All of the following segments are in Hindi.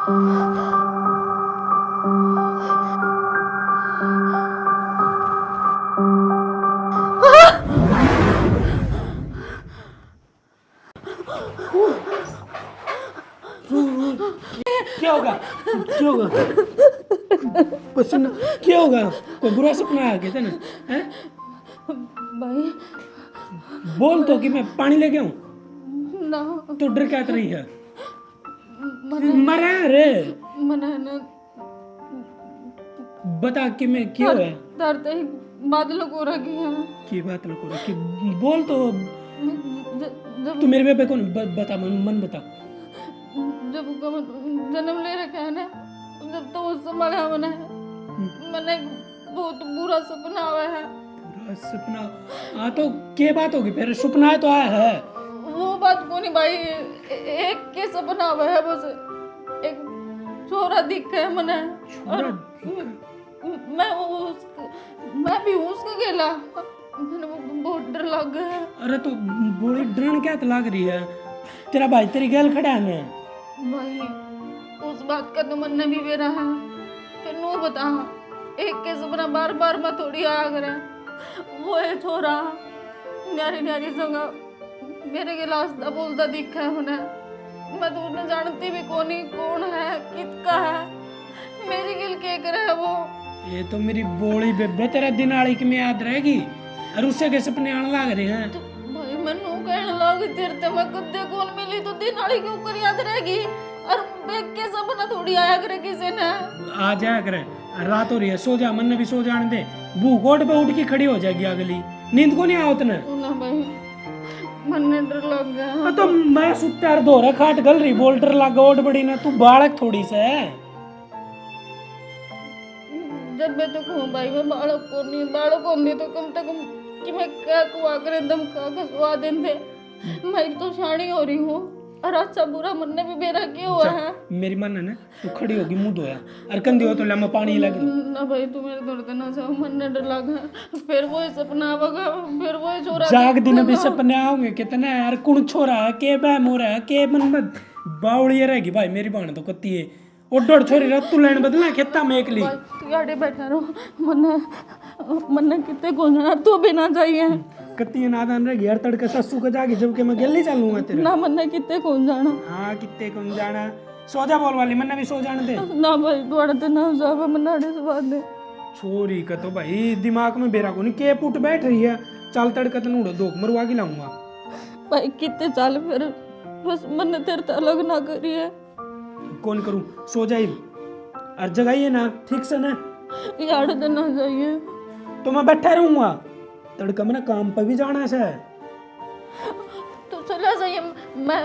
क्या होगा? क्या होगा? पसीना क्या होगा? कोई बुरा सपना आ गया था ना? हैं? भाई बोल तो कि मैं पानी लेके आऊं। ना तो डर क्या रही है? मना मरा रे। मना ना बता कि मैं क्यों है? दर्द ही बादलों को रखी है। की बात लो करो कि बोल तो। जब तू मेरे पे कौन बता मन बता। जब जन्म ले रखा है ना, जब तो उस समय मैंने मैंने एक बहुत बुरा सपना आया है। पूरा सपना? हाँ तो क्या बात होगी फिर? सपना तो आया है। वो बात को नहीं भाई, एक के सपना आया है बस। एक छोरा दिखा है मैंने, और मैं भी हूँ उसका गेला। मैंने बहुत डर लग गया है। अरे तो बड़ी डरन क्या लग रही है? तेरा भाई तेरी गैल खड़ा है ना? भाई उस बात का तो मन ने भी बेरा है। फिर नो बता, एक के सपना बार बार मैं थोड़ी आया करे। वो है छोरा न्यारी न्यारी संग मेरे के लास्ता बोलता दिखा है उन्हें। मैं तो उन्हें जानती भी कौन है किसका है, मेरी गिल के करे है वो। ये तो मेरी बोली बेबे तेरा दिन आड़ी की में याद रहेगी, और उससे के सपने आने लग रहे हैं। तो भाई मैनू कहने लग तेरे मैं कद्दे कौन मिली तो दिन आड़ी के ऊपर याद रहेगी, और देख के सपना थोड़ी आया करे किसी ने। आ जाया करे, रात हो रही है, सो जा, मन ने भी सो जाने दे। भूखोट पे उठ के खड़ी हो जाएगी अगली। नींद को नहीं आओ उतने? ना भाई मन ने डर लग गया। तो मैं सुत्ता दो रहा खाट गल रही, बोल डर लगा ओट बड़ी ना, तू बालक थोड़ी सा है। जब मैं तो कहूँ भाई मैं बालक को नहीं तो कम से कम कि मैं क्या कुआ करे दम खा के सुहा देंगे। मैं तो शानी हो रही हूँ, और अच्छा बुरा मन ने भी बेरा किया हुआ है। मेरी मन है ना, तू खड़ी होगी मुंह धोया, और कंधी हो तो लम्बा पानी लग ना भाई तू मेरे दर्द ना जाओ, मन ने डर लगा। फिर वो सपना आवेगा, फिर वो छोरा जाग दिन भी सपने आओगे कितने यार? कुण छोरा है के बहम हो रहा है के मन में बावड़ी रहेगी भाई। मेरी बाण तो कत्ती है ओडोड़ छोरी रत तू लेन बदला खेता में एकली। तू आड़े बैठा रहो, मन कितने गुंजना तू भी ना चाहिए। कत्ती नादान रहेगी यार, तड़के ससु का जाके जब के मैं गेली चलूंगा तेरे ना मन कितने कौन जाना। हाँ कितने कौन जाना? सो जा बोल वाली, मन भी सो जाने दे। ना भाई द्वारा तो ना जावा, मन आड़े से बात दे। छोरी का तो भाई दिमाग में बेरा को नहीं के पुट बैठ रही है। चल तड़का तो नूड़ो दो मरवा के लाऊंगा भाई कितने चाल फिर, बस मन तेरे तो अलग ना करी है। कौन करूं? सो जाई और जगाइए ना ठीक से ना, यार तो ना जाइए। तो मैं बैठा रहूंगा। तड़का में ना काम पर भी जाना है। तो चला जाइए, मैं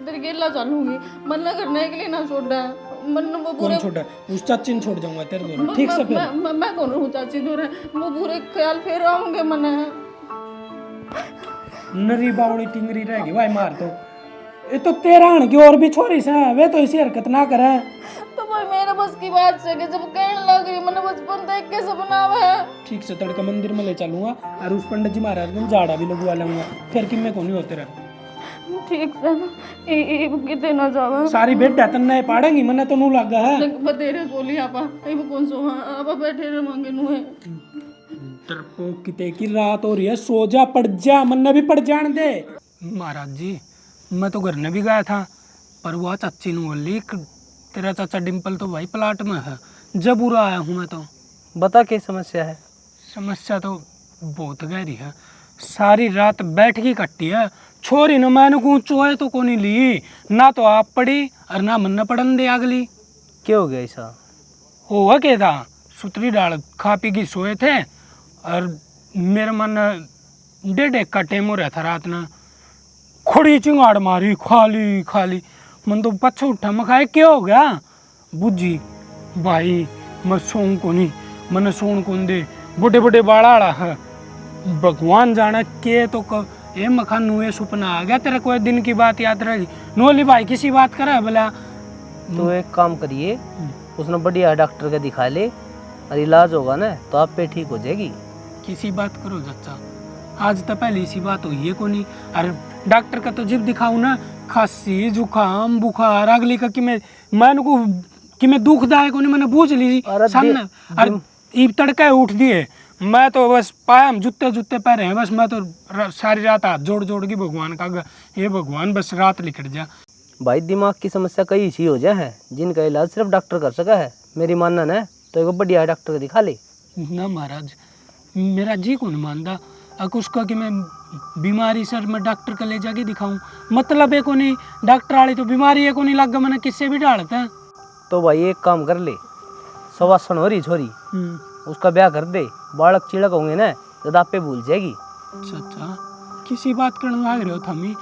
तेरे गेला चलूंगी। मन ना करने के लिए ना छोड़ा मन वो कौन पूरे छोटा? उस चाची ने छोड़ जाऊंगा तेरे दोनों ठीक से फिर। मैं कौन हूँ चाची दूर है, वो पूरे ख्याल फिर आऊंगे मन। नरी बावड़ी टिंगरी रहेगी भाई मार तो। ये तो तेरा हण की और भी छोरी से है, वे तो इसी हरकत ना करे। तो भाई मेरे बस की बात से कि जब कहने लग रही मैंने बचपन देख के सपना है। ठीक से तड़का मंदिर में ले चलूंगा, और उस पंडित जी महाराज को झाड़ा भी लगवा लूंगा। फिर कि मैं कौन होते रहा ठीक है कितने ना जावा सारी बेट तन नहीं पाड़ेंगी, मैंने तो नू लगा है। बतेरे सोली आपा कौन सो आपा बैठे रहे मांगे नु है। डरपोक किते की रात हो रही है, सो जा पड़ जा, मन भी पड़ जान दे। महाराज जी मैं तो घर ने भी गया था, पर वो चाची ने बोली तेरा चाचा डिम्पल तो भाई प्लाट में है। जब बुरा आया हूँ मैं तो। बता क्या समस्या है? समस्या तो बहुत गहरी है, सारी रात बैठ की कट्टी है। छोरी न मैंने को चोए तो कोनी ली ना, तो आप पड़ी और ना मन पड़न दे अगली। क्या हो गया ऐसा? हुआ क्या था, सुतरी डाल खा पी की सोए थे, और मेरे मन 1:30 का टेम हो रहा था रात ना। खुड़ी चिंगाड़ मारी खाली खाली, मन तो पछो उठा मैं खाए क्या हो गया बुझी भाई। मैं सोऊं को नहीं, मैंने सोन कौन दे, बड़े बड़े बाड़ा है। भगवान जाना के तो ये मखान नुए सपना आ गया तेरे, कोई दिन की बात याद रहेगी नोली भाई किसी बात करे भला। तो एक काम करिए, उसने बढ़िया डॉक्टर के दिखा ले, और इलाज होगा ना तो आप पे ठीक हो जाएगी। किसी बात करो चाचा, आज तो पहले इसी बात हुई है को नहीं। अरे डॉक्टर का तो जब दिखाऊं ना खांसी जुकाम बुखार अगली का कि मैं दुखदायक होने मैंने बूझ ली अरे सामने अरे ई तड़का उठ दिए मैं तो बस पाया हम जूते पहरे हैं बस मैं तो सारी रात हाथ जोड़ जोड़ के भगवान का ये भगवान बस रात लिखट जा। भाई दिमाग की समस्या कई सी हो जाए है जिनका इलाज सिर्फ डॉक्टर कर सका है। मेरी मानना है तो एक बढ़िया डॉक्टर को दिखा ले। ना महाराज मेरा जी को नहीं मानता अक उसका कि मैं बीमारी सर मैं डॉक्टर का ले जाके दिखाऊं मतलब है को नहीं डॉक्टर वाली तो बीमारी है को नहीं लग मैंने किससे भी डालता है। तो भाई एक काम कर ले, सवासन हो रही छोरी उसका ब्याह कर दे, बालक चिड़क होंगे ना तो आप पे भूल जाएगी। अच्छा किसी बात करने लग रहे हो थमी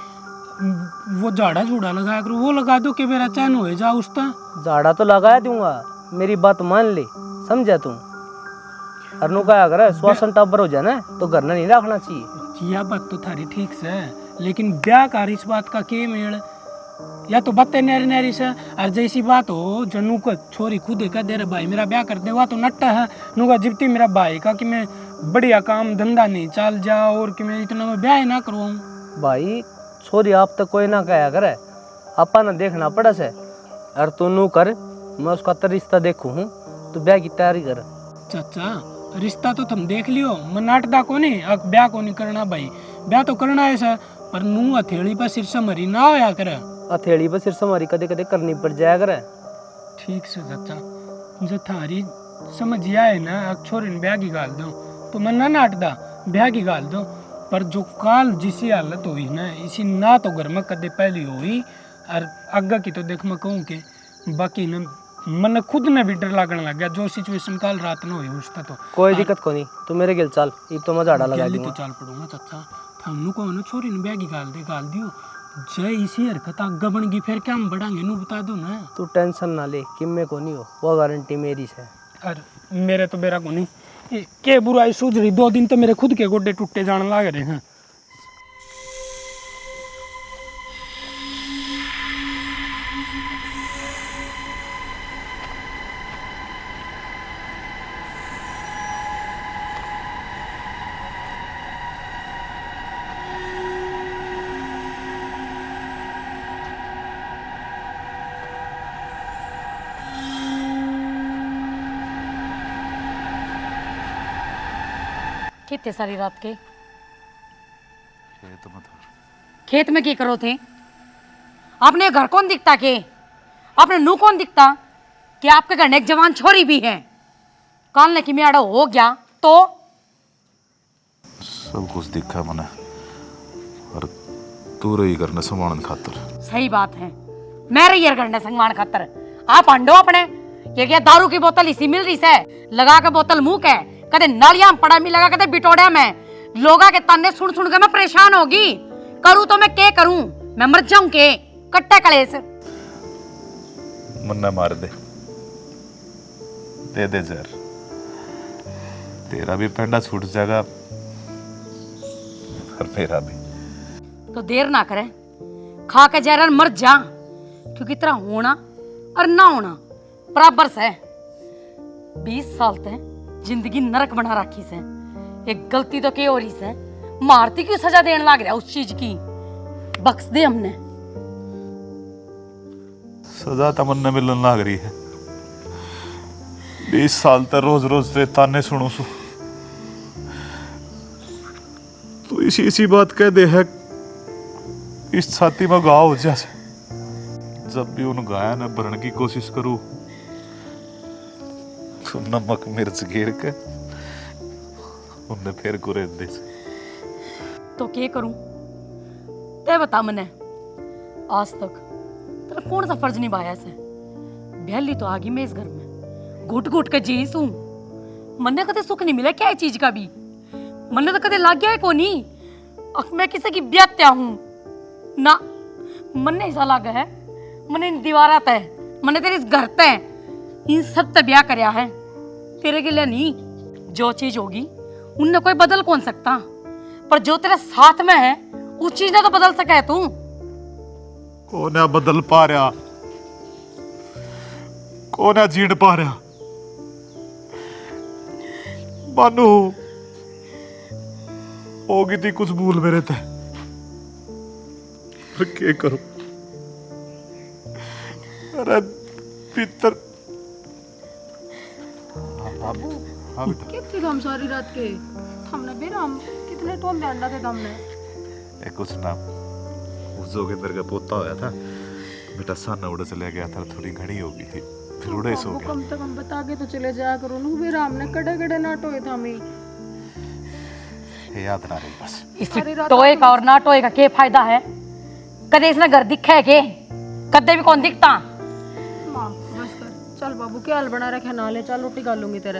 वो झाड़ा झूड़ा लगा कर वो लगा दो कि मेरा चैन हो जा उसका। झाड़ा तो लगा दूंगा, मेरी बात मान ले, समझा तू। अरनू का अगर श्वासन टाबर हो जाए ना तो घर नहीं रखना चाहिए। यह बात तो थारी ठीक से है लेकिन ब्याह का इस बात का के मेल या तो बातें नैरी नैरी से और जैसी बात हो जनू को छोरी खुद कह दे रहा भाई मेरा ब्याह कर दे हुआ तो नट्टा है नूका जिप्ती मेरा भाई का कि मैं बढ़िया काम धंधा नहीं चल जा और कि मैं इतना मैं ब्याह ना करवाऊँ। भाई छोरी आप तो कोई ना कहा करे आपा ना देखना पड़ा से और तू नू कर मैं उसका तो रिश्ता देखू हूँ तो ब्याह की तैयारी कर। चाचा रिश्ता तो तुम देख लियो मैं नाटदा को नहीं अब ब्याह को नहीं करना भाई ब्याह तो करना है सर पर नू हथेली पर सिर से मरी ना होया करे हथेली पर सिर से हमारी कदे कदे करनी पड़ जाया करे। ठीक से चाचा जो थारी समझिया है ना अब छोरी ने ब्याह की गाल दो तो मैं ना नाटदा ब्याह की गाल दो पर जो काल जिसी हालत हुई ना इसी ना तो घर में कदे पहली हुई और आगे की तो देख मैं कहूँ कि बाकी न मन खुद ने भी डर लगने लग गया जो सिचुएशन काल रात में हुई उसका तो कोई दिक्कत को नहीं तू मेरे गिल चल इब तो मैं झाड़ा लगा तो दूंगा। चल पड़ूंगा चाचा थानू को ना छोरी ने ब्याह की गाल दियो जय इसी हरकत आगे बन गई फिर क्या हम बढ़ांगे नू बता दो ना। तू टेंशन ना ले किम्मे को नहीं हो वो गारंटी मेरी है। अरे मेरे तो बेरा को नहीं के बुराई सूझ रही 2 दिन तो मेरे खुद के गोडे टूटे जाने लग रहे हैं। कितने सारी रात के खेत में की करो थे आपने घर कौन दिखता के आपने नू कौन दिखता कि आपके घर में एक जवान छोरी भी है काल ने कि मेरा हो गया तो सब कुछ दिखा मने और तू रही करने संभालन खातर। सही बात है मैं रही यार करने संगवान खातर आप अंडो अपने ये क्या दारू की बोतल इसी मिल रही से लगा के बोतल मुंह के कदे नालियां पड़ा मी लगा कदे बिटोड़िया में लोगा के ताने सुन सुन के मैं परेशान होगी करूं तो मैं क्या करूं मैं मर जाऊं के कट्टा कलेस मन्ना मार दे दे जहर तेरा भी पेंडा छूट जाएगा और मेरा भी। तो देर ना करे खा के जहर मर जा क्योंकि तेरा होना और ना होना बराबर से 20 साल तक जिंदगी नरक बना रखी से एक गलती तो के हो रही से मारती क्यों सजा देने लग रहा उस चीज की बख्श दे हमने सजा तमन्ना मिलन लग रही है 20 साल तक रोज रोज तेरे ताने सुनो सु तो इसी बात कह दे है इस छाती में घाव हो जैसे जब भी उन गाया न भरने की कोशिश करूं तो नमक मिर्च गिर के उन्हें फिर गुरेज दे तो क्या करूं ते बता मने आज तक तेरा कौन सा फर्ज निभाया से बहली तो आगी मैं इस घर में घुट घुट के जीस हूं मन्ने कदे सुख नहीं मिला क्या है चीज का भी मन्ने तो कदे लाग गया है कोनी अब मैं किसी की ब्यात्या हूं ना मन्ने ऐसा लागा है मने दीवारा तय मने तेरे इस घर तय इन सब ते ब्याह करया है तेरे के लिए नहीं जो चीज होगी उनने कोई बदल कौन सकता पर जो तेरे साथ में है उस चीज ने तो बदल सका है तू कौन है बदल पा रहा कौन है जीण पा रहा बानू होगी थी कुछ भूल मेरे ते पर क्या करूं अरे भीतर। बाबू हाँ बेटा। क्या थी हम सारी रात के हमने भी राम कितने टोन दे अंडा थे हमने एक कुछ ना उस जोगिंदर का पोता होया था बेटा, सन उड़ चले गया था, थोड़ी घड़ी हो गई थी, फिर उड़े सो गया। कम से कम बता के तो चले जाया करो नू भी राम ने कड़े कड़े नाटो है थामी याद ना रही बस। इस टोए का और ना टोए का क्या फायदा है? कदे इसने घर दिखा है के? कदे भी कौन दिखता? माँ बस कर, चल बाबू क्या हाल बना रखे ना ले, चल रोटी खा लूंगी तेरे।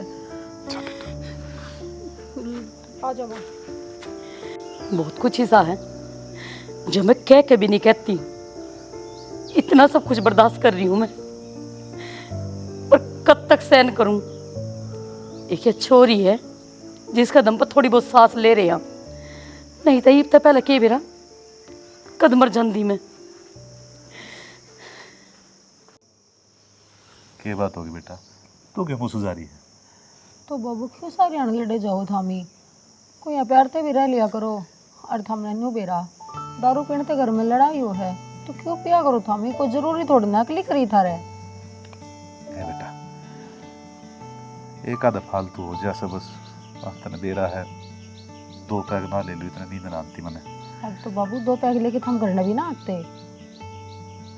आ जा माँ। बहुत कुछ ऐसा है जो मैं कह के भी नहीं कहती। इतना सब कुछ बर्दाश्त कर रही हूं मैं, पर कब तक सहन करूं? एक ये छोरी है जिसका दम पर थोड़ी बहुत सांस ले रहे हैं, नहीं तो इब तक पहले के बेरा कद मर जांदी में। क्या बात होगी बेटा, तू क्यों मुँह सुझा रही है? तो बाबू क्यों सारी अण लड़े जाओ थामी, कोई यहाँ प्यार ते भी रह लिया करो। और थामने न्यू बेरा दारू पीने ते घर में लड़ाई हो है तो क्यों पिया करो थामी, कोई जरूरी थोड़ी ना अकली करी था रे। बेटा एक आधा फालतू हो जैसे बस तने दे रहा है, 2 पैग ना ले लो, इतना नींद ना आती मैंने। अब तो बाबू 2 पैग लेके थम करने भी ना आते,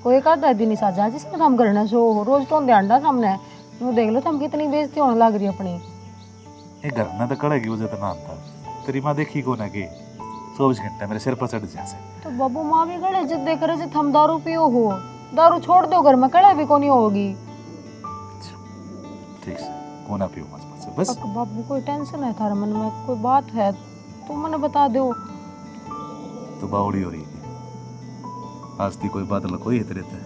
कोई एक आधा दिन ही साजा जिसमें थम करने सो रोज तो अंडा सामने वो देख लो थम कितनी बेइज्जती होने लग रही अपनी। ये घर ना तो कड़े की वजह तो ना आता, तेरी माँ देखी को ना कि 24 घंटे मेरे सिर पर चढ़ जैसे। तो बाबू माँ भी कड़े जिद देख रहे से थम दारू पियो हो, दारू छोड़ दो घर में कड़े भी कोनी होगी। ठीक से को ना पियो मत से बस। बाबू कोई टेंशन है थारे मन में, कोई बात है तो मैंने बता दो। तो बावड़ी हो रही है आज ती कोई बात लकोई है तेरे ते?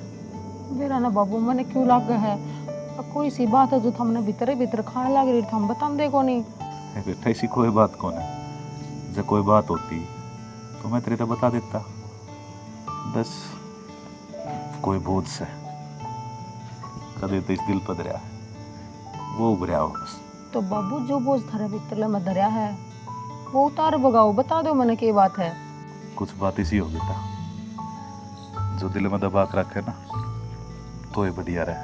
मेरा ना बाबू मैंने क्यों लग गया है, अब कोई सी बात है जो हमने भीतर भीतर खाने लग रही हम बता दे को नहीं। बेटा ऐसी कोई बात कौन है, जब कोई बात होती तो मैं तेरे तो बता देता, बस कोई बोझ से कदे तो इस दिल पर दरिया वो उभरिया हो बस। तो बाबू जो बोझ थारे भीतर में दरिया है वो उतार बगाओ, बता दो मैंने क्या बात है। कुछ बात इसी हो बेटा, जो दिल में दबा के रखे ना तो ये बढ़िया रहे,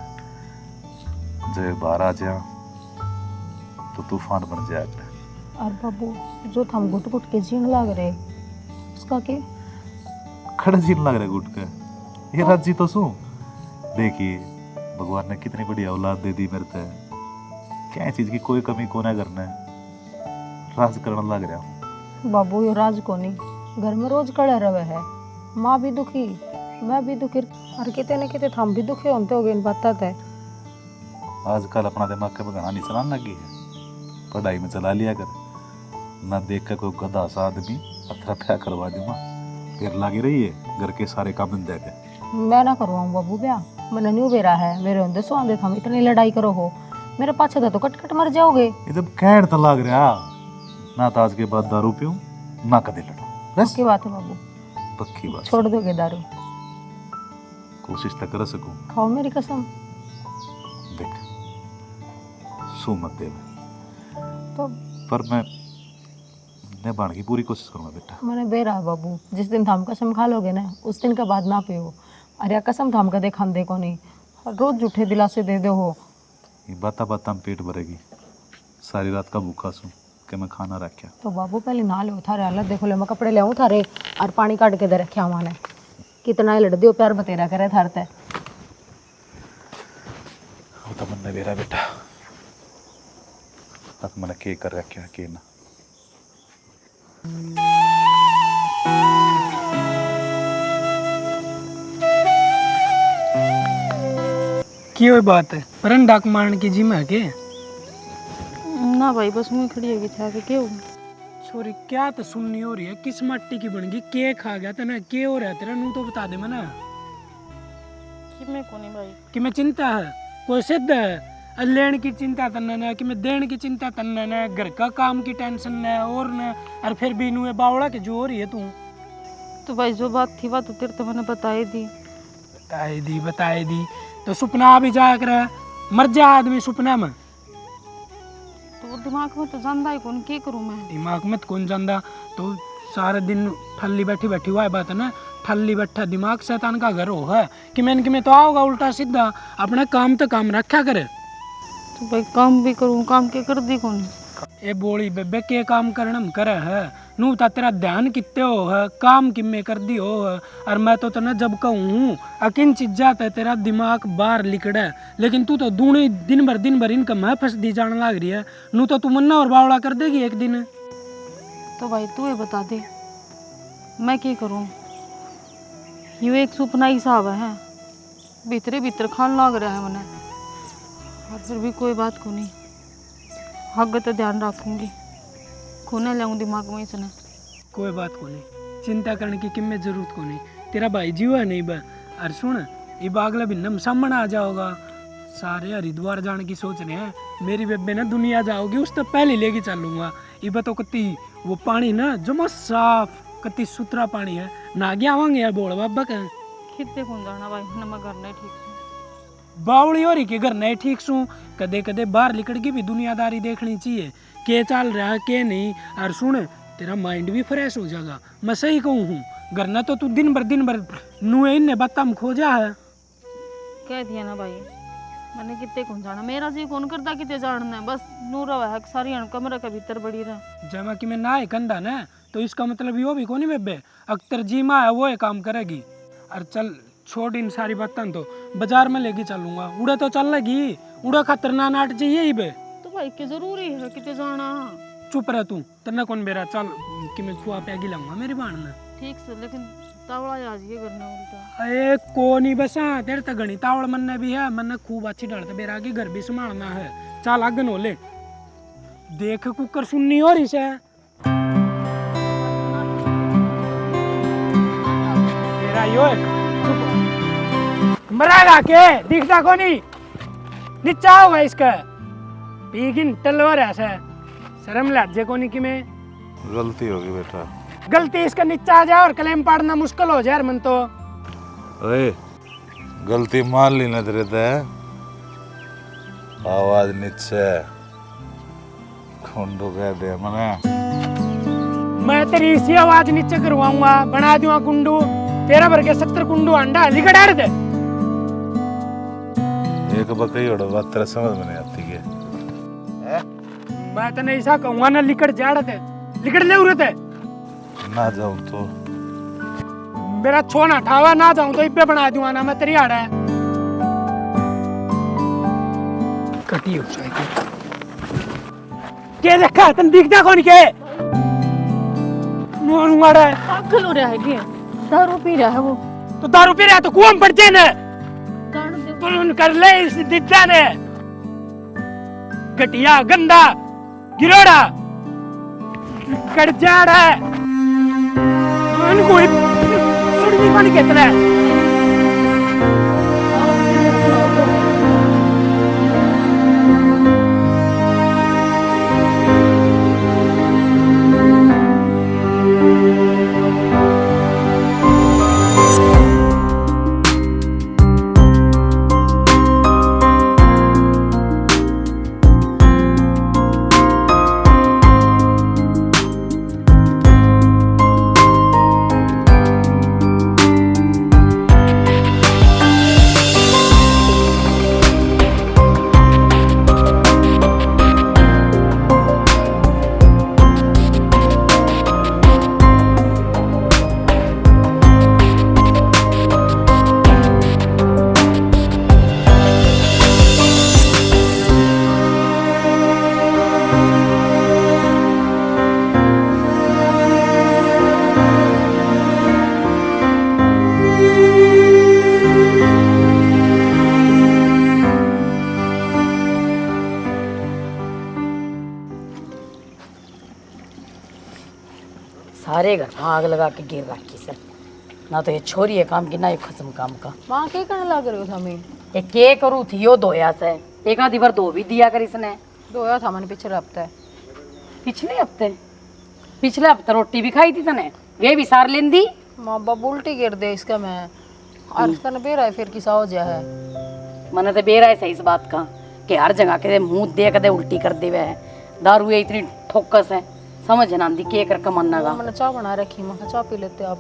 जो बाहर आ जाए तो तूफान बन जाए। और बाबू जो थम घुट घुट के जीण लग रहे उसका के खड़े जीन लग रहे गुट के, ये राजी तो सू देखिए भगवान ने कितनी बड़ी औलाद दे दी मेरे को, क्या चीज की कोई कमी को ना करना है, राज करने लग रहा हूँ। बाबू ये राज को नहीं, घर में रोज कड़े रहे है, माँ भी दुखी मैं भी दुखी और कितने न कितने थम भी दुखी होते हो गए इन बात है। आजकल अपना दिमाग के बगाना नहीं चलाने लगी है, पढ़ाई में चला लिया कर, ना देख कर कोई गधा सा आदमी अथरा प्या करवा दूंगा, फिर लगी रही है घर के सारे काम बन जाएगा। मैं ना करवाऊँ बाबू ब्याह, मैंने न्यू बेरा है मेरे होंदे सो आंदे थम इतनी लड़ाई करो हो, मेरे पाछे तो कट कट मर जाओगे। ये जब कहर तो लग रहा ना, तो आज के बाद दारू पीऊं ना कदे लड़ो, बस की बात है बाबू, पक्की बात। छोड़ दोगे दारू? कोशिश तो कर सकूं, खाओ मेरी कसम। देख सू मत दे तो पर मैं निभाने की पूरी कोशिश करूंगा बेटा। मैंने बेरा है बाबू, जिस दिन थम कसम खा लोगे ना उस दिन के बाद ना पियो, अरे कसम थम कदे खांदे को नहीं, रोज झूठे दिलासे दे दो हो। ये बाता बाता में पेट भरेगी, सारी रात का भूखा सूं कि मैं खाना रखा। तो बाबू पहले ना लो थारे हालत देखो ले, मैं कपड़े ले आऊँ थारे और पानी काट के दे रखे मैंने, कितना ही लड़ दियो प्यार बतेरा करे थार ते। वो तो मन मेरा बेटा, अब मैंने के कर रखा के ना। की वही बात है परन डाक मारने की जिम है के? ना भाई बस मुँह खड़ी होगी था कि क्यों सॉरी क्या तो सुननी हो रही है, किस मट्टी की बन गई, के खा गया था ना, के हो रहा है तेरा नू तो बता दे मना कि मैं को नहीं भाई कि मैं चिंता है कोई सिद्ध है, लेने की चिंता तन्ना ना कि मैं देने की चिंता तन्ना ना, घर का काम की टेंशन ना और ना, और फिर भी नू बावड़ा के जो हो रही है तू। तो भाई जो बात थी बात तेरे तो मैंने बताई दी। बताए दी तो सपना भी जा कर मर जा आदमी सपना में, तो वो दिमाग में तो जानता ही कौन, क्या करूँ मैं? दिमाग में कौन जानदा, तो सारा दिन ठल्ली बैठी बैठी हुआ है बात है ना, ठल्ली बैठा दिमाग शैतान का घर हो है कि मैं तो आओगा उल्टा सीधा अपना काम तो काम रखा करे। तो भाई काम भी करूँ, काम के कर दी कौन? ए बोली बेबे के काम करना हम करे है नू ता तेरा ध्यान कितने हो है काम किम्मे कर दी हो है। और मैं तो तना जब कहूँ अकिन चीजा ते तेरा दिमाग बाहर लिकड़ा है, लेकिन तू तो दूनी दिन भर इनका मैं फंस दी जाने लग रही है। नू तो तू मन्ना और बावड़ा कर देगी एक दिन। तो भाई तू ये बता दे मैं क्या करूँ? यू एक सुपना ही साहब है, भीतरे भीतर खान लग रहा है मने, और फिर भी कोई बात को नहीं। हक तो ध्यान रखूंगी, खोने लाऊं दिमाग में इसने। कोई बात को नहीं, चिंता करने की किम्मे जरूरत को नहीं। तेरा भाई जीव है नहीं बा। और सुन ये बागला भिन्नम सामने आ जाओगा। सारे हरिद्वार जाने की सोच रहे हैं, मेरी बेबे ना दुनिया जाओगी उस तो पहले लेके चलूंगा। ये बतो कति वो पानी ना जमा साफ कति सुथरा पानी है, ना गया आवांगे यार बोल बाबा का कितने कौन जाना भाई, ना मैं घर नहीं ठीक से। बावड़ी और के घर नहीं ठीक सू, कदे कदे बाहर निकल के भी दुनियादारी देखनी चाहिए के चल रहा है के नहीं। और सुन तेरा माइंड भी फ्रेश हो जाएगा, मैं सही कहूँ हूँ। घर ना तो तू दिन भर नुए इन बात हम खोजा है। कह दिया ना भाई, मैंने कितने कौन जाना, मेरा जी कौन करता कितने जानना है, बस नूर है सारी कमरे के भीतर बड़ी रहा। जमा कि मैं ना है कंधा ना तो इसका मतलब यो भी को नहीं बेबे अख्तर जी माँ है वो ये काम करेगी। और चल छोड़ इन सारी बातें, तो बाजार में लेके चलूंगा। उड़ा तो चल लगी, उड़ा खातर ना नाट चाहिए ही बे। तो भाई के जरूरी है कितने जाना। चुप रह तू, तेना कौन बेरा चल कि मैं खुआ पैगी लाऊंगा मेरी बाण में। ठीक से, लेकिन तावड़ा आ जाइए करना उल्टा। अरे को नहीं बस हाँ तेरे तक गणी तावड़ मनने भी है, मनने खूब अच्छी डालते बेरा के घर भी संभालना है। चल आगन हो ले देख कुकर सुननी और इसे तेरा यो है मरागा के दिखता को नहीं नीचा होगा इसका पीगिन तलवार ऐसा शर्म लज्जे को नहीं कि मैं गलती होगी बेटा। गलती इसका नीचा आ जाए और क्लेम पाड़ना मुश्किल हो जाए मन तो। अरे गलती मान ली ना तेरे ते आवाज नीचे कुंडू कह दे मने। मैं तेरी इसी आवाज नीचे करवाऊंगा, बना दूंगा कुंडू तेरा भर के 70 कुंडू अंडा लिखा डाल दे। एक बकरी और बात तेरा समझ में नहीं आती है। मैं तो नहीं ऐसा कहूंगा ना लिकड़ जाड़ दे लिकड़ ले उरे थे ना जाऊं तो मेरा छोना ठावा ना जाऊं तो इब्बे बना दूंगा ना मैं तेरी आड़ा है कटी हो जाएगी। के देखा तन दिखता कौन के नोन मारा है पागल हो रहा है क्या? दारू पी रहा है वो। तो दारू पी रहा है तो कुआं पड़ जाए ना गाना दे। तुम कर ले इस दिद्दा ने घटिया गंदा गिरोड़ा कट जा रहा है उनको सुननी कौन कहता है। सारे घर में आग लगा के गिर रखी सर, ना तो ये छोरी है काम की ना ये खत्म काम का। वहाँ क्या करने लग रहे हो था मैं? ये के करूँ थी यो धोया से एक आधी बार धो भी दिया कर इसने। धोया था मैंने पिछले हफ्ते। पिछले हफ्ते रोटी भी खाई थी तने, वे भी सार लेंदी। माँ बाप उल्टी गिर दे इसका मैं और तने बेरा है फिर किसा हो जा है। मन तो बेरा है सही इस बात का कि हर जगह के मुंह दे कदे उल्टी कर दे है। दारू ये इतनी ठोकस है समझ ना आंदी के कर कमन्ना का। मैंने चाय बना रखी, मैं चाय पी लेते आप।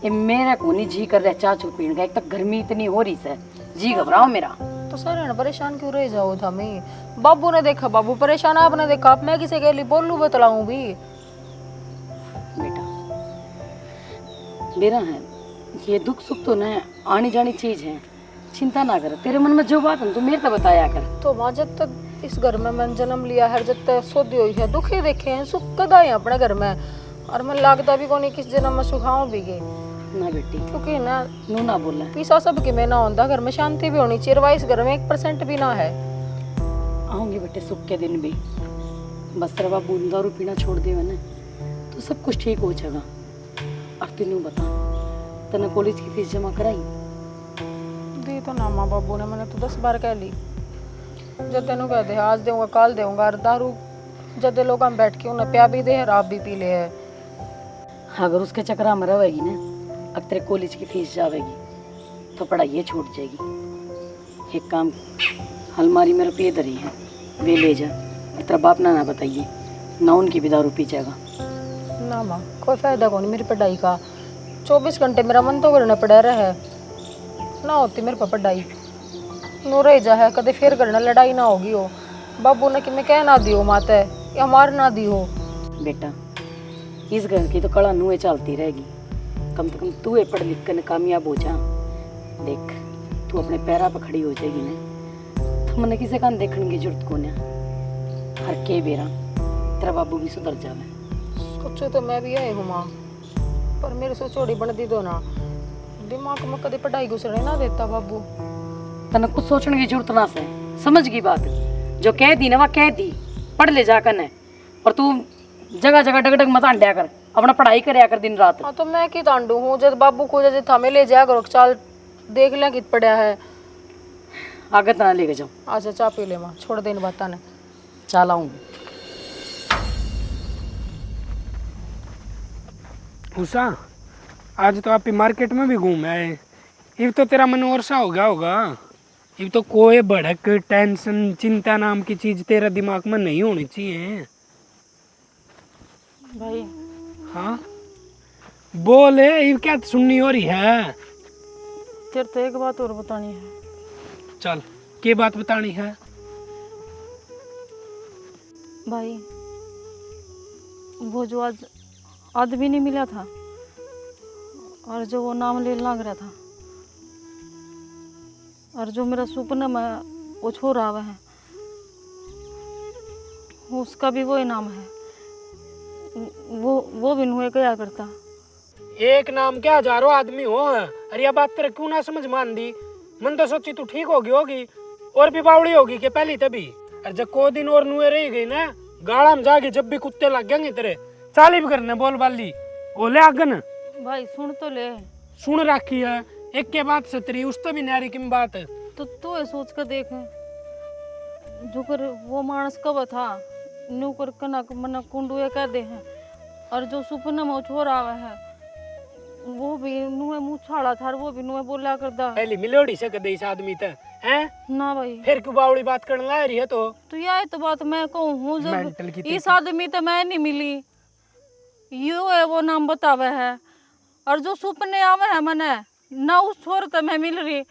ये मेरा को नहीं जी कर रहा चाह चू पीने का। एक तक गर्मी इतनी हो रही है, जी घबराओ मेरा। तो सर परेशान क्यों रह जाओ था मैं? बाबू ने देखा, बाबू परेशान, आपने देखा, आप मैं किसे के लिए बोलूं बतलाऊं भी? बेटा मेरा है ये दुख सुख तो न आनी जानी चीज है, चिंता ना कर। तेरे मन में जो बात है तू मेरे तो बताया कर। तो माँ जब तक इस घर में मैंने जन्म लिया है, जब तक सोदी हुई है, दुखे देखे हैं, सुख कदा है अपने घर में, और मैं लागता भी कोनी किस जन्म में सुखाऊं भी गई ना बेटी क्योंकि ना नू ना बोला। पीसा सब के में ना होता, घर में शांति भी होनी चाहिए। इस घर में 1% भी ना है। आऊंगी बेटे सुख के दिन भी, बस तेरा बाबू दारू पीना छोड़ दे मैंने तो सब कुछ ठीक हो जाएगा। और तेनू बता तने कॉलेज की फीस जमा कराई? दी तो ना माँ बाबू ने, मैंने तो 10 बार कह ली। जब तेनू कह दे आज दूंगा कल दूंगा, और दारू जब लोग हम बैठ के उन्हें प्या भी दे, आप भी पी ले है। अगर उसके चक्कर में रहेगी ना, अब तेरे कॉलेज की फीस जाएगी तो पढ़ाई छूट जाएगी। एक काम, अलमारी में रुपये धरी है, वे ले जा। तेरा बाप ना बताइए ना, उनकी भी दारू पी जाएगा। ना माँ कोई फायदा कौन मेरी पढ़ाई का। 24 घंटे मेरा मन तो करना पड़ा रहा है, ना होती मेरे पर पढ़ाई नू रह जा है। कदे फिर करना लड़ाई ना होगी हो। बाबू ने कि मैं कह ना दियो माता है या मार ना दी हो। बेटा इस घर की तो कड़ा नुए चलती रहेगी, कम से कम तू ये पढ़ लिख कर कामयाब हो जा। देख तू अपने पैरा पर खड़ी हो जाएगी ना, तो मैंने किसी का देखने की जरूरत को ना। हर के बेरा तेरा बाबू भी सुधर जावे। सोचो तो मैं भी आई हूँ माँ, पर मेरे से चोड़ी बन दी दो ना। दिमाग में कदे पढ़ाई घुसने ना देता बाबू। तने कुछ सोचने की जरूरत ना से, समझ गई बात? जो कह दी ना वह कह दी, पढ़ ले जाकर ने। और तू जगह जगह डगडग मत अंड्या कर, अपना पढ़ाई करया कर दिन रात। हाँ तो मैं की तांडू हूँ, जब बाबू को जब थामे ले जाया करो, चाल देख ले कित पड़ा है। आगे तना लेके जाओ। अच्छा चाह पी ले माँ, छोड़ देने बात ने। चल आऊंगी। उषा आज तो आप मार्केट में भी घूम आए, अब तो तेरा मन और सा हो गया होगा। अब तो कोई भड़क टेंशन चिंता नाम की चीज तेरा दिमाग में नहीं होनी चाहिए। भाई हाँ बोले, अब क्या सुननी हो रही है? तेरे तो एक बात और बतानी है। चल क्या बात बतानी है? भाई वो जो आज आदमी नहीं मिला था, और जो वो नाम ले लग रहा था, और जो मेरा सपना में वो छोरा हुआ है, उसका भी वही नाम है। वो भी नुए क्या करता। एक नाम क्या हजारों आदमी हो। अरे यह बात तेरे क्यों ना समझ मान दी? मन तो सोची तू ठीक होगी और भी बावड़ी होगी के पहली तभी। और जब को दिन और नुए रह गई ना, गाड़ा में जाके जब भी कुत्ते लग जाएंगे तेरे चाली भी करने बोल बाली ओले आगन। भाई सुन तो ले। सुन रखी है एक के बात सतरी, उस तो भी नारी की बात है। तो तू ये सोच कर देख, जो कर वो मानस कब था न्यू कर कनक मन कुंडुए कर दे हैं, और जो सुपना में छोरा हुआ है वो भी नुए मुँह छाड़ा था, वो भी नुए बोला करता। पहली मिलोड़ी से कदे इस आदमी तक हैं ना भाई फिर क्यों बावड़ी बात करने ला रही है? तो यही तो बात मैं कहूँ हूँ, मेंटल जब की इस आदमी तो मैं नहीं मिली, यू है वो नाम बतावे है, और जो सपने आवे है मने ना उस छोर तो मैं मिल रही।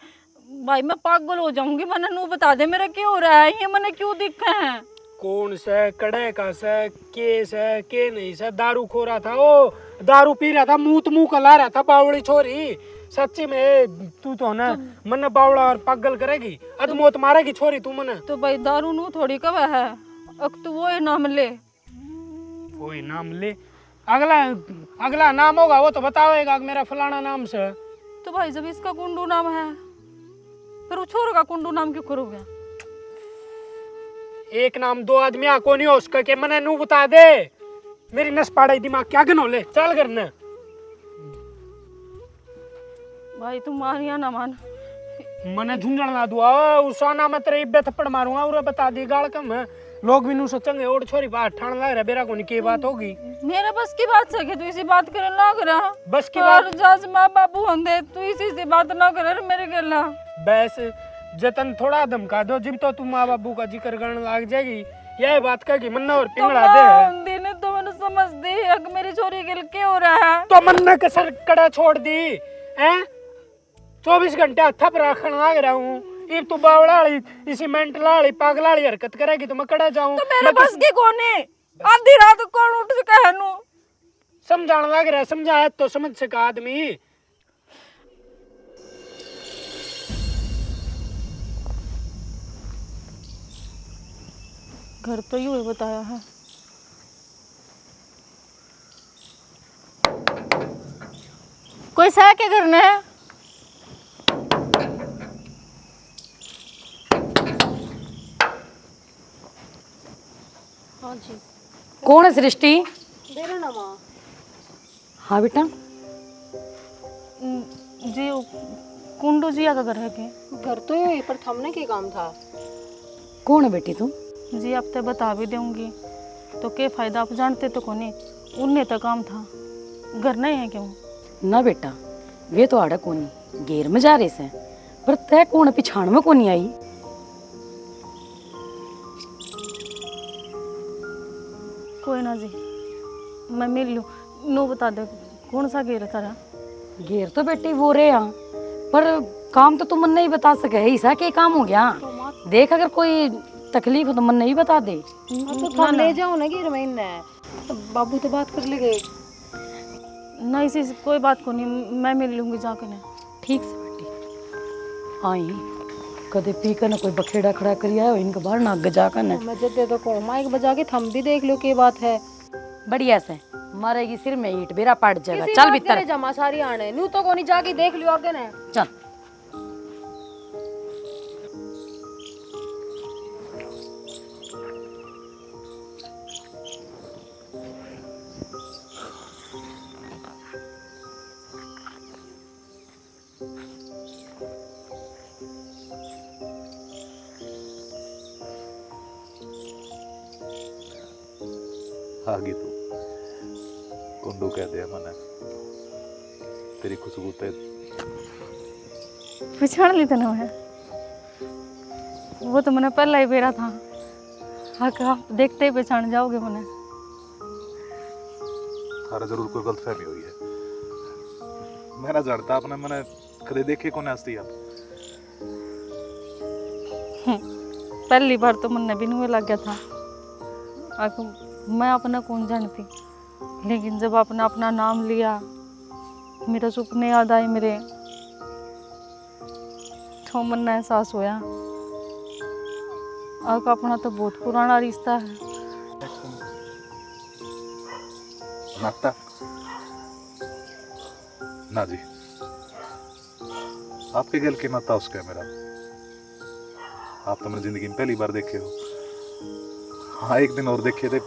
भाई मैं पागल हो जाऊंगी, मैंने नू बता दे मेरा क्यों हो रहा है ये, मैंने क्यों दिखे हैं? कौन से कड़े का से के नहीं से दारू खो रहा था, ओ दारू पी रहा था, मुंह कला रहा था बावड़ी छोरी। सच्ची में तू तो ना मन बावड़ा और पागल करेगी, अधमौत मारेगी छोरी तू मन। तो भाई दारू नू थोड़ी कब है, अब तो वो ही नाम ले। कोई नाम ले, अगला नाम होगा वो तो बताओगा मेरा फलाना नाम से। तो भाई जब इसका कुंडू नाम है, फिर वो छोर का कुंडू नाम क्यों करोगे? एक नाम दो आदमी को नहीं हो उसका के मने नू बता दे, मेरी नस पाड़े दिमाग क्या गनो ले चल करना। भाई तुम मान या ना मान, मने झुंझण ना दुआ उसा नाम तेरे इब्बे थप्पड़ मारूंगा और बता दी गाल कम है, लोग भी नू सोचेंगे और छोरी बात ठाण लग रहा बेरा कोनी की बात होगी। मेरे बस की बात है कि तू इसी बात करने लग रहा, बस की और बात जज माँ बाबू होंगे तू इसी से बात ना करे मेरे गला। बस जतन थोड़ा धमका दो जिब तो तुम माँ बाबू का जिक्र करने लग जाएगी, यह बात का कि मन्ना और पिंगड़ा दे दिन तो मैंने समझ दी बताएगा कि मेरी छोरी के लिए क्या हो रहा है? तो मन ने कसर कड़ा छोड़ दी हैं? 24 घंटे हथा पर रखने लग रहा हूँ। ये तू बावड़ा वाली सीमेंट वाली पागल वाली हरकत करेगी तो मैं कड़ा जाऊँ? तो मेरे बस की कौन है? आधी रात कौन उठ सका है नू? समझाने लग रहा है, समझाया तो समझ सका आदमी। घर तो यूं बताया है। कोई सा क्या करना है? हाँ जी। कौन है सृष्टि? मेरा नाम है। हाँ बेटा। जी कुंडू जिया का घर है के? घर तो यही पर थमने के काम था। कौन है बेटी तू? जी अब तो बता भी दूंगी तो क्या फायदा, आप जानते तो कोनी उनने तो काम था, घर नहीं है क्यों? ना बेटा वे तो आड़ा कोनी घेर में जा रहे से, पर तय कौन पिछाण में कोनी आई? कोई ना जी, मैं मिल लूँ। नो बता दे कौन सा घेर था? घेर तो बेटी वो रे यहाँ, पर काम तो तुम मन नहीं बता सके है, ऐसा क्या काम हो गया? देख अगर कोई तकलीफ हो तो मन नहीं बता दे। तो थम ले जाओ ना गिर महीने, तो बाबू तो बात कर ले गए। नहीं सी कोई बात को नहीं, मैं मिल लूँगी जाकर ने। ठीक से बेटी आई कदे पी कर ना कोई बखेड़ा खड़ा करी आयो इनके बाहर ना गजा कर ना। मैं जब दे तो को माइक बजा के थम भी देख लो क्या बात है। बढ़िया से मारेगी सिर में ईट बेरा पड़ जाएगा। चल भीतर जमा सारी आने न्यू तो कोनी जाके देख लियो आगे ने। चल। आगी तू कुंडू कह दिया मैंने, तेरी खुशबू ते पहचान ली ना मैं, वो तो मैंने पहला ही बेरा था। हाँ आप देखते ही पहचान जाओगे मैंने। थारा जरूर कोई गलतफहमी हुई है। मैं ना जानता आपने मैंने कदे देखे कौन हस्ती आप? पहली बार तो मन भी नहीं लग गया था। मैं अपना कौन जानती, लेकिन जब आपने अपना नाम लिया मेरा सपने याद आए मेरे, तो मन ना एहसास होया आपका अपना तो बहुत पुराना रिश्ता है। नाता ना जी, आपके गल के नाता उसका है मेरा। आप तो मेरी जिंदगी में पहली बार देखे हो। हाँ एक दिन और देखे थे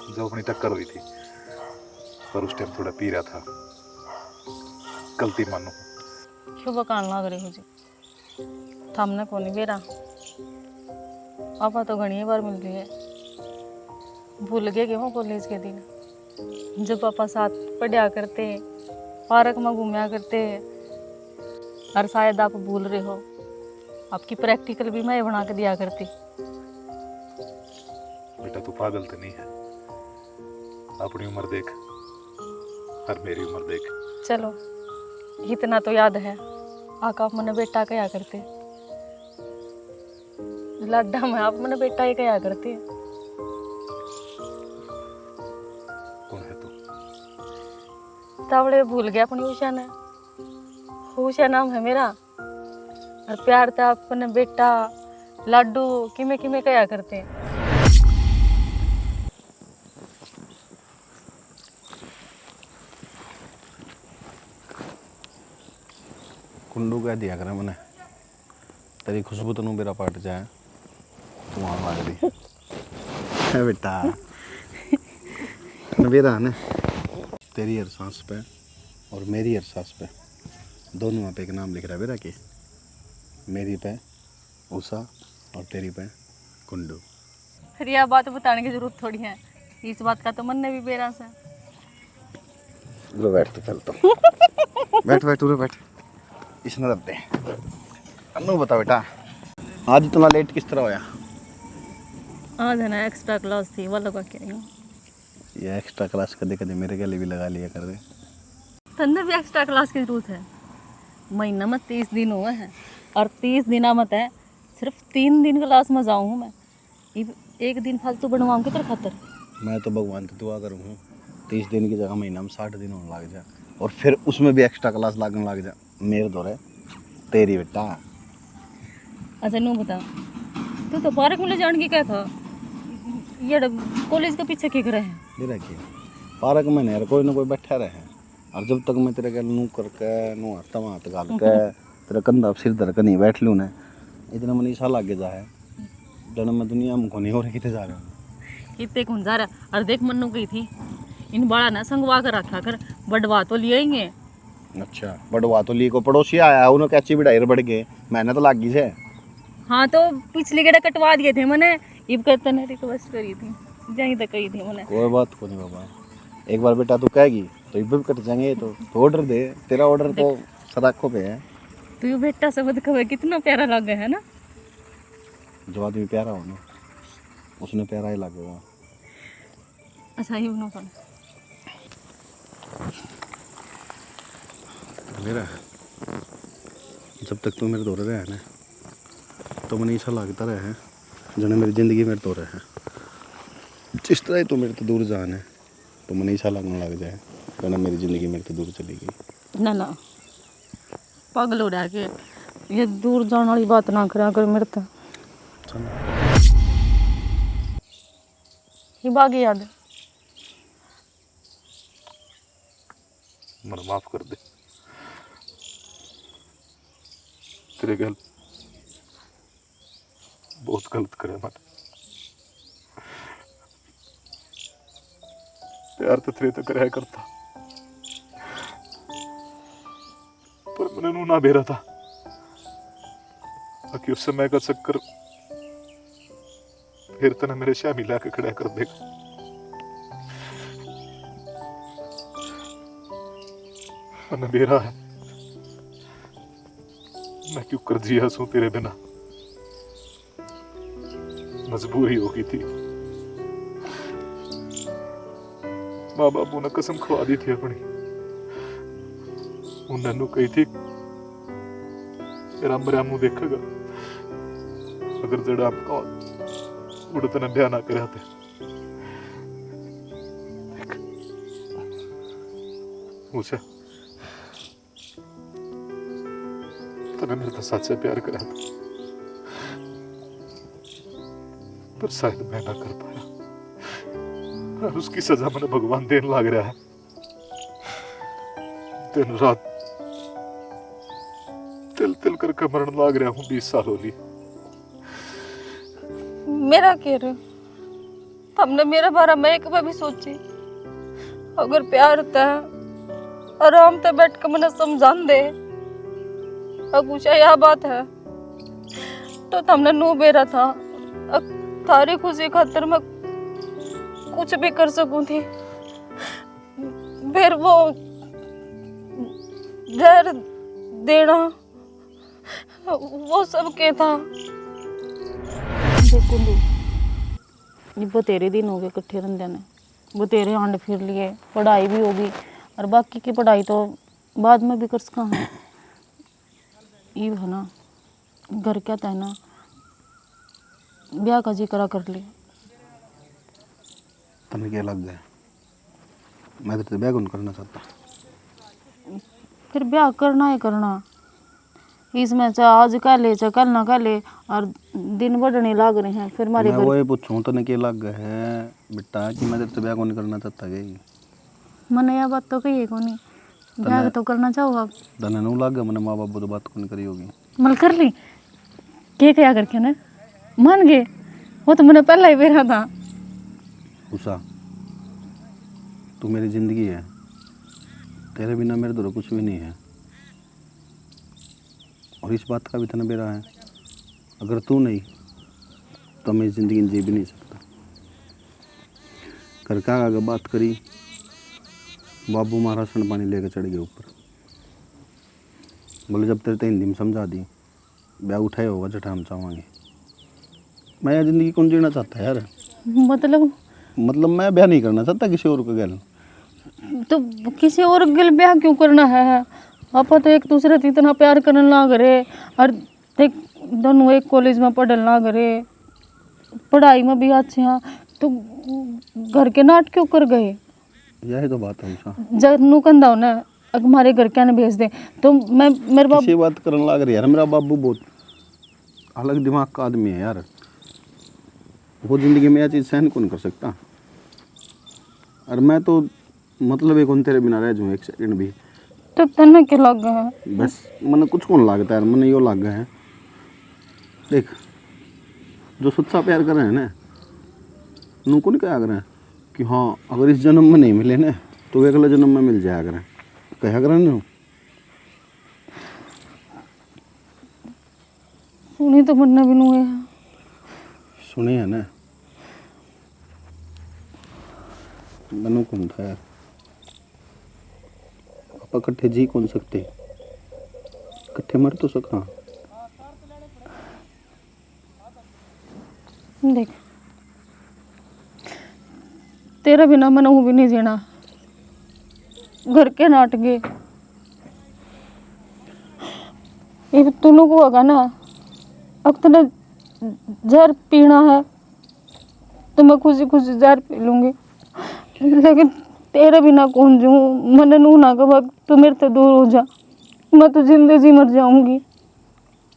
जो अपनी टक्कर हुई थी, पर उस टाइम थोड़ा पी रहा था, गलती मानो। क्यों बकान लग रही हो जी? थामने को नहीं बेरा, आपा तो घनी बार मिल रही है। भूल गए क्यों कॉलेज के दिन जब पापा साथ पढ़ा करते, पार्क में घूमया करते, और शायद आप भूल रहे हो आपकी प्रैक्टिकल भी मैं बना के दिया करती। बेटा तू पागल तो नहीं है? अपनी उम्र देख और मेरी उम्र देख। चलो इतना तो याद है, आका आप मैंने बेटा कया करते, लाडा में आप मैंने बेटा ही कया करते। कौन है तू? तावड़े भूल गया अपनी उषा ने, उषा नाम है मेरा, और प्यार था अपने बेटा लाडू किमे किमे कया करते। कुंडू कह दिया करे मैंने, तेरी खुशबू तनु मेरा पाट जाए तू आने लग रही है बेटा। मेरा है ना तेरी हर सांस पे और मेरी हर सांस पे दोनों पे एक नाम लिख रहा है बेरा की, मेरी पे उषा और तेरी पे कुंडू। फिर यह बात बताने की जरूरत थोड़ी है, इस बात का तो मन ने भी बेरा से। लो बैठ तो चल तो बैठ बैठ उरे बैठ, इसने दबते अनु बता बेटा आज इतना लेट किस तरह होया? आज है ना एक्स्ट्रा क्लास थी, वो लगा के आई हूँ। ये एक्स्ट्रा क्लास कदे कदे मेरे गले भी लगा लिया कर दे। तन्ने भी एक्स्ट्रा क्लास की जरूरत है। महीना में 30 दिन हुए हैं और 30 दिना मत है सिर्फ 3 दिन क्लास में जाऊँ मैं। एक दिन फालतू बनवाऊँ किधर खातर। मैं तो भगवान से दुआ करूँ 30 दिन की जगह महीना में 60 दिन होने लग जाए और फिर उसमें भी एक्स्ट्रा क्लास लगने लग जाए। मेरे दौरे तेरी बेटा। अच्छा नू बता, तू तो पार्क में ले जाने की क्या था, ये कॉलेज के पीछे क्या करे है। दे रखिए पार्क में नहीं यार, कोई ना कोई बैठा रहे और जब तक मैं तेरे गल नू करके नू हाथ में हाथ गाल के तेरा कंधा सिर धर के नहीं बैठ लूँ ना, इतना मन ईसा लागे जा है जन मैं दुनिया में को नहीं हो रही कितने जा रहे हूँ। कितने कौन जा रहा। और देख मन्नू गई थी, इन बड़ा ना संगवा कर रखा कर, बड़वा तो लिए ही है। अच्छा बड़वा तो ली को पड़ोसी आया उन्होंने कैची बिठाई बढ़ गए, मैंने तो लागी से। हाँ तो पिछली गेड़ा कटवा दिए थे मैंने, इब कहते ने रिक्वेस्ट करी थी जहीं तक कही थी मैंने। कोई बात को नहीं बाबा, एक बार बेटा तू कहेगी तो इब भी कट जाएंगे। तो ऑर्डर दे, तेरा ऑर्डर तो सदाखों पे है। तू यू बेटा शब्द कहे कितना प्यारा लगे है ना। जो आदमी प्यारा हो ना उसने प्यारा ही लगेगा। अच्छा ये बनो सुन मेरा जब तक तू मेरे दौरे रहे ना तो मैंने ऐसा लगता रहा है जने मेरी ज़िंदगी मेरे दौरे है। जिस तरह ही तू मेरे तो दूर जान है तो मैंने ऐसा लगने लग जाए जने मेरी ज़िंदगी मेरे तो दूर चली गई। ना ना पागल हो रहा है कि ये दूर जाने वाली बात ना करा कर मेरे तो। ये बागी याद मन माफ कर दे, तेरे गल बहुत गलत करे मन। प्यार तो तेरे तक रह करता पर मैंने नू ना बेरा था कि उस समय का चक्कर फिर तने मेरे शामी लाके खड़ा कर देगा। मैंने बेरा है, मैं क्यों कर जिया सू तेरे बिना, मजबूरी हो गई थी। माँ बापू ने कसम खवा दी थी अपनी, उन्होंने कही थी तेरा मरिया मुंह देखेगा अगर जड़ा आपका उड़ते ने ब्याह ना करे थे। मुझे तने मेरे तो सच्चा प्यार करा था पर शायद मैं ना कर पाया और उसकी सजा मैंने भगवान देने लग रहा है। दिन रात तिल तिल करके मरण लग रहा हूँ। 20 साल हो ली। मेरा कह रहे हमने मेरे बारे में एक बार भी सोची अगर प्यार था आराम से बैठ के मैंने समझान दे कुछ यह बात है तो हमने नो बेरा था। अब थारी खुशी खातर मैं कुछ भी कर सकूं थी। फिर वो जहर देना वो सब क्या था। देखो ये बतेरे दिन हो गए इकट्ठे रहने ने, बतेरे आंड फिर लिए, पढ़ाई भी होगी और बाकी की पढ़ाई तो बाद में भी कर सका। ये है ना घर क्या था ना ब्याह का जी करा कर ले। तुम्हें क्या लग गया? मैं तो ब्याह कौन करना चाहता। फिर ब्याह करना ही करना, इसमें चाहे आज कह ले चाहे कल ना कह ले और दिन बढ़ने लग रहे हैं। फिर हमारे मैं वो पूछूं तो क्या लग गया है बेटा कि मैं तो ब्याह कौन करना चाहता गई। मैंने यह बात तो कही है कौन, ब्याह तो करना चाहो आप। तने नू लग गया मैंने माँ बाप तो बात कौन करी होगी। मल कर ली क्या करके ना मान गए, वो तो मैंने पहला ही बेरा था। उषा तू मेरी जिंदगी है, तेरे बिना मेरे दूर कुछ भी नहीं है और इस बात का भी तने बेरा है अगर तू नहीं तो मैं ज़िंदगी जी भी नहीं सकता। कर का अगर बात करी बाबू मारा सन पानी लेकर चढ़ गए ऊपर। बोले जब तेरे तो हिंदी में समझा दी ब्याह उठाए होगा जटा हम चाहेंगे। मैं यार ज़िंदगी कौन जीना चाहता है यार। मतलब मतलब मैं ब्याह नहीं करना चाहता किसी और को गैल। तो किसी और गिल ब्याह क्यों करना है? आपा तो एक दूसरे से इतना प्यार करने लग रहे, और देख दोनों एक कॉलेज में पढ़ने लग रहे, पढ़ाई में भी अच्छे हैं, तो घर के नाट क्यों कर गए? यही तो बात है उषा। जब नू कंधा ना अगर हमारे घर क्या ने भेज दे तो मैं मेरे बाप किसी बात करने लग रही यार। मेरा बाबू बहुत अलग दिमाग का आदमी है यार। वो जिंदगी में यह चीज़ सहन कौन कर सकता। और मैं तो मतलब एक तेरे बिना रह जाऊँ एक सेकंड भी। तो तन्ने के लग गए हैं? बस मैंने कुछ कौन लगता है मैंने यो लग गए हैं। देख जो सच्चा प्यार कर रहे हैं ना नू को नहीं कहा करें कि हाँ अगर इस जन्म में नहीं मिले ना तो अगले जन्म में मिल जाया करें, कहा करें ना। सुनी तो बनना भी नू है। सुने है ना बनू कौन था यार। आप इकट्ठे जी कौन सकते, इकट्ठे मर तो सका। देख तेरा बिना मन भी नहीं जीना। घर के नाटके ये तूनों को होगा ना, अब तूने जहर पीना है तो मैं खुशी खुशी जहर पी लूँगी, लेकिन तेरे बिना कौन जीऊँ। मैंने नू ना कहा तू मेरे से दूर हो जा, मैं तो जिंदगी मर जाऊँगी।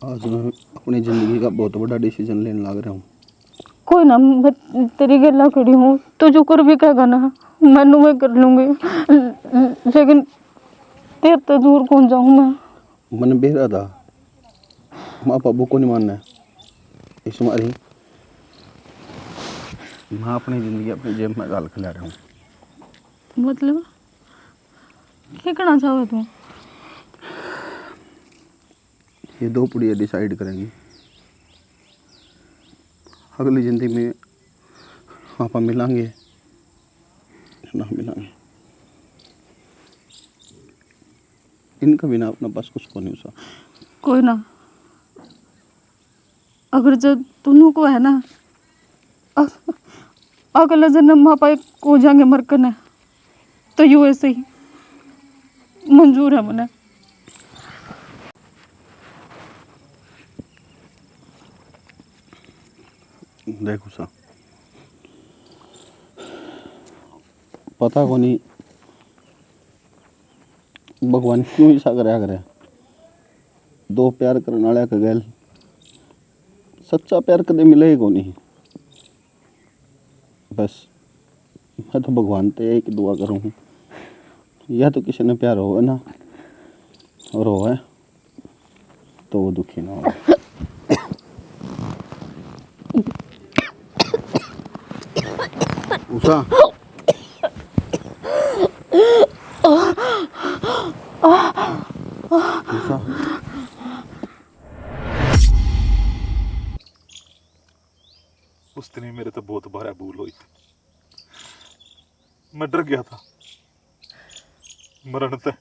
आज मैं अपनी ज़िंदगी का बहुत बड़ा डिसीजन लेने लग रहा हूँ। कोई ना मैं तेरी गला खड़ी हूँ, तो जो कर भी कहेगा ना मैनू मैं कर लूँगी, लेकिन तेरे तो दूर कौन जाऊँ मैं। मन बेरा था माँ बाबू को नहीं मानना है इस मारी मैं अपनी ज़िंदगी अपनी जेब में डाल के ला रहा हूँ। मतलब क्या करना चाहो तू? ये दो पुड़िया डिसाइड करेंगी अगली ज़िंदगी में आप मिलांगे ना मिलांगे। इनका बिना अपना पास कुछ को नहीं उसा। कोई ना, अगर जब तुनू को है ना अगला जन्म माँ पाए को जाएंगे मरकन है तो यू ऐसे ही मंजूर है मने। देखो सा पता को नहीं भगवान क्यों ऐसा कराया करे। दो प्यार करने वाले का गैल सच्चा प्यार कदे मिले को नहीं। बस मैं तो भगवान से एक दुआ करूँ या तो किसी ने प्यार हो ना और हो है तो वो दुखी ना हो। उषा उषा उस दिन ही मेरे तो बहुत बार भूल हुई थी। मैं डर गया था मरण से,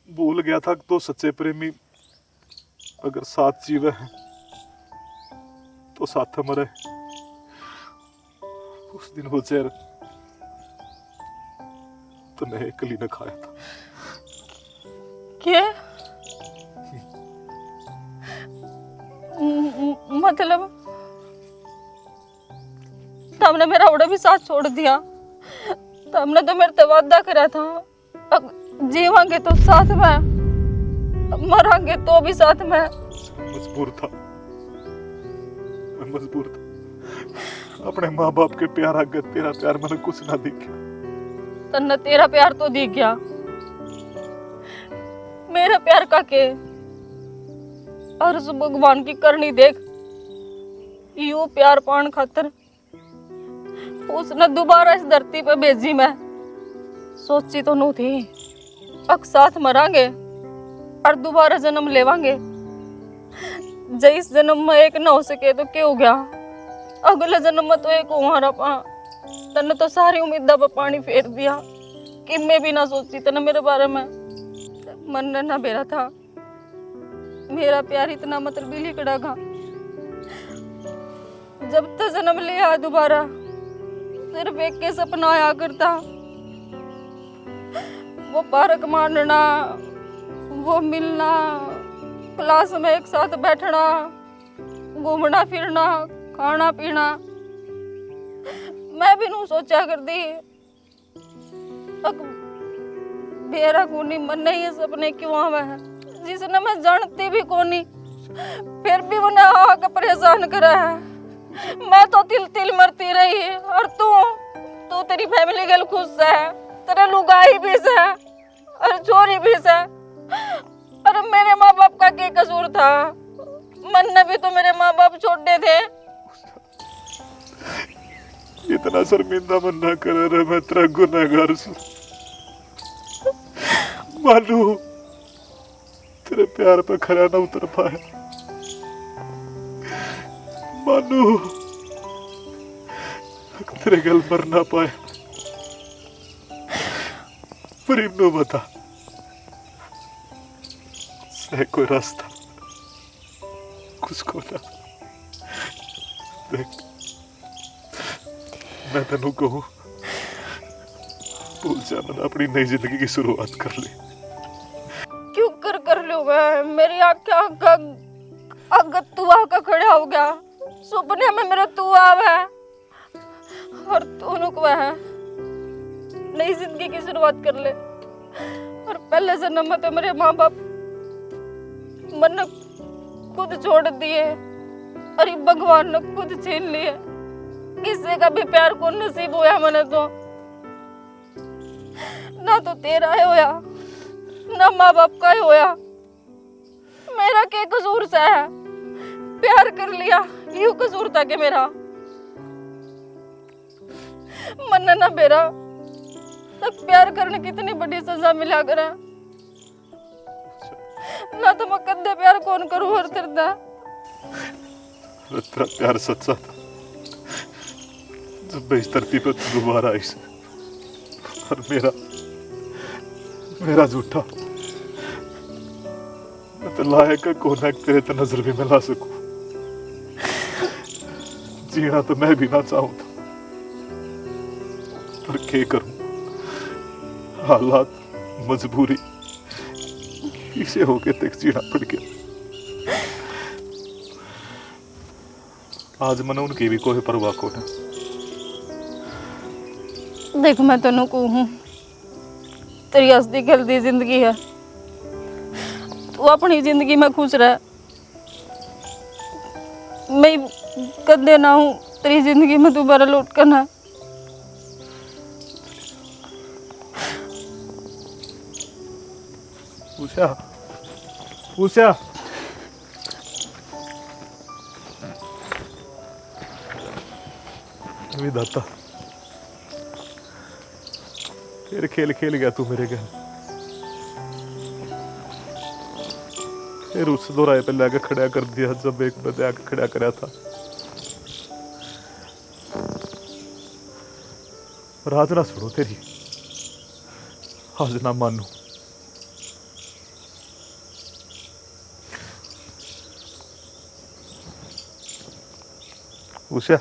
भूल गया था तो सच्चे प्रेमी अगर साथ जीवे तो साथ मरे। उस दिन वो जहर तो मैं अकेली ने खाया था। क्या मतलब तुमने मेरा उड़ा भी साथ छोड़ दिया? तुमने तो मेरे से वादा करा था जीवांगे तो साथ में, मरांगे तो भी साथ में। मजबूर था, मैं मजबूर था। अपने माँ बाप के प्यार आगे तेरा प्यार मैंने कुछ ना दिखा। तन्ने तेरा प्यार तो दिख गया, मेरा प्यार का के? और उस भगवान की करनी देख, यू प्यार पाने खातर उसने दोबारा इस धरती पे भेजी। मैं सोची तो नू थी अब साथ मरांगे और दोबारा जन्म लेवांगे। जब इस जन्म में एक ना हो सके तो क्या हो गया, अगले जन्म में तो एक हमारा पा। तने तो सारी उम्मीदा पर पानी फेर दिया कि मैं भी ना सोची तने मेरे बारे में। मन ना बेरा था मेरा प्यार इतना मतलब बिली कड़ागा। जब तक जन्म लिया दोबारा सिर्फ एक के सपना आया करता, वो पार्क मारना, वो मिलना, क्लास में एक साथ बैठना, घूमना फिरना, खाना पीना। मैं भी नू सोचा करती बेरा कोनी मन नहीं ये सपने क्यों आवे है, जिसने मैं जानती भी कोनी फिर भी उन्हें आके परेशान करा है। मैं तो तिल तिल मरती रही और तू तेरी फैमिली गल खुश है, तेरे लुगाई भी है और चोरी भी है। अरे मेरे माँ बाप का क्या कसूर था? मन ने भी तो मेरे माँ बाप छोड़े थे। इतना शर्मिंदा मन ना कर रे, मैं तेरा गुनहगार हूं। मानू तेरे प्यार पे खरा ना उतर पाया, मानू तेरे गल मर ना पाए, पर इन्हों बता सह कोई रास्ता कुछ ना। देख मैं तेनू कहूं, भूल जाना, अपनी नई जिंदगी की शुरुआत कर ले। क्यों कर लूंगा? मेरी आग तू आकर खड़ा हो गया, सपने में मेरा तू आवे और तू नुकवा है। नई जिंदगी की शुरुआत कर ले। और पहले जन्म में तो मेरे माँ बाप मन खुद छोड़ दिए, अरे भगवान ने खुद छीन लिए। किसी का भी प्यार को नसीब होया मैंने तो ना तो तेरा है होया ना माँ बाप का ही होया। मेरा क्या कसूर सा है? प्यार कर लिया, यूं कसूर था कि मेरा मन ना बेरा तक प्यार करने की इतनी बड़ी सजा मिला करा ना, तो मैं कदे प्यार कौन करूं और तेरा तेरा प्यार सच्चा था जब मैं इस धरती पर दोबारा आई से, और मेरा झूठा। मैं तो लायक कौन है तेरे तो नजर भी मिला सकूं। जीना तो मैं भी ना चाहूं था, पर क्या करूं, हालात मजबूरी इसे होके तक जीना पड़ गया। आज मन उनकी भी कोई परवाह को ना। देख मैं तेनों को हूँ, तेरी असली गलती जिंदगी है, तू अपनी जिंदगी में खुश रह। मैं कदे ना हूँ तेरी जिंदगी में दोबारा लौट करना। उषा विधाता, फिर खेल खेल गया तू मेरे घर। फिर उस दोराए पे लाके खड़ा कर दिया जब एक बंदे आके खड़ा करा था। और आज ना सुनो तेरी, आज ना मानू। उषा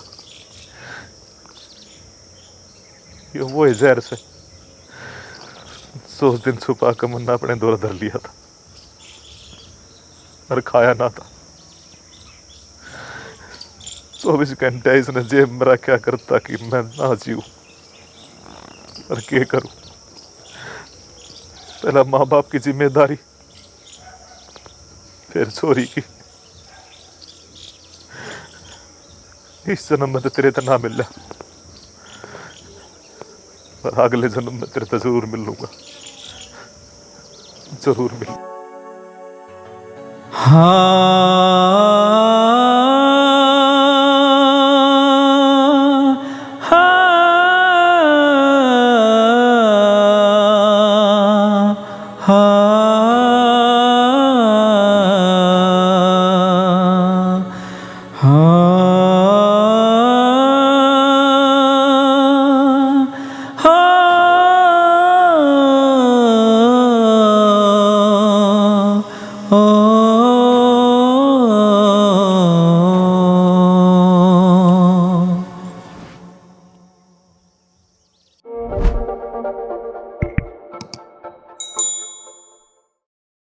ये वो है जहर से 100 दिन छुपा कर मुन्ना अपने दौर धर लिया था और खाया ना था। 24 घंटे इसने जेब में रखा करता कि मैं ना जीऊं, और क्या करूं। पहला माँ बाप की जिम्मेदारी, फिर चोरी की। इस जन्म में तो तेरे तो ना मिल रहा, पर अगले जन्म में तेरे तो जरूर मिल लूंगा, जरूर मिल। हाँ